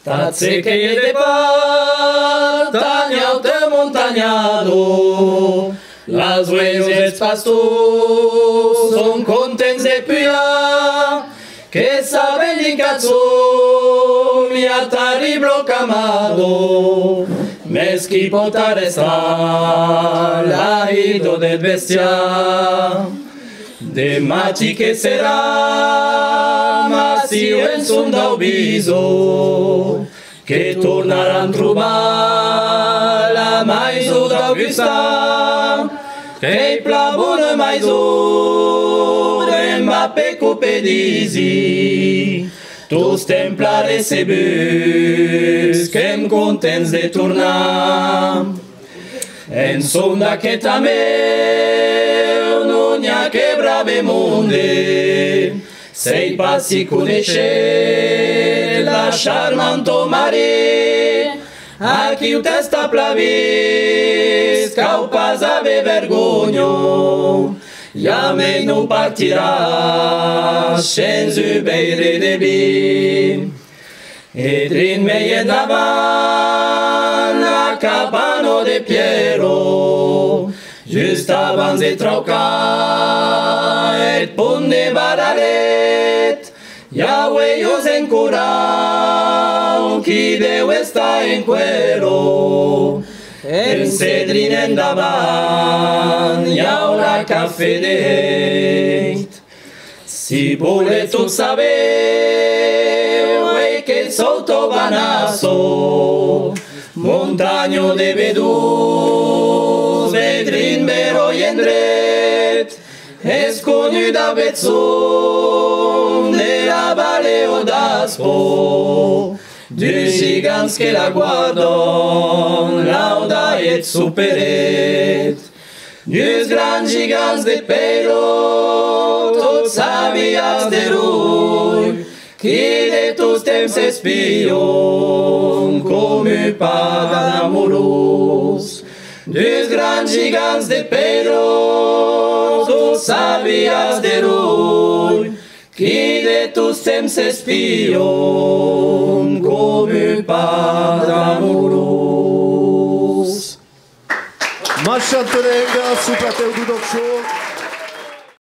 Tace que e depart, taniau te montagnado, las ovejas pastos son contents de puia, que saben din cazzo mi a tariblo camado, mes qui pot arrestar la ido del bestia. De mati che sarà, ma si en son d'aubiso, che tornaran trobar la maiso d'Augusta, che plavone maiso de Mbappé copedisi, tous templares e bus, qu'em contents de tornar, en son d'aquest ameu, non hi ha que brave monde, sei pas si coneixer la charmanto mare, a qui ho t'està plavis, cau pas ave vergonyo, ja me no partirà, sense ubeire de vi, e drin mei endavant, a Capano de Piero, just abans de traucar et pont de Baralet, Yahweh os encurau, qui deu estar en cuero, en cedrin endavant, hi haurà cafè de heit. Si voleu tot saber, que sou tobanazo, montaño de vedús, vedrin vero i endret, és connu d'Abetzum, de la Valeo d'Aspo, dus gigants que la guardon, lauda et superet, dus grans gigants de Pero, tots sabiats de Rull, qui de tous temps espion, com un pagan amorós, dus grans gigants de Pero, tots sabiats de Rull, qui de tous temps espion, com un pagan amorós. Massantorenga, Suprateu Dudok Show.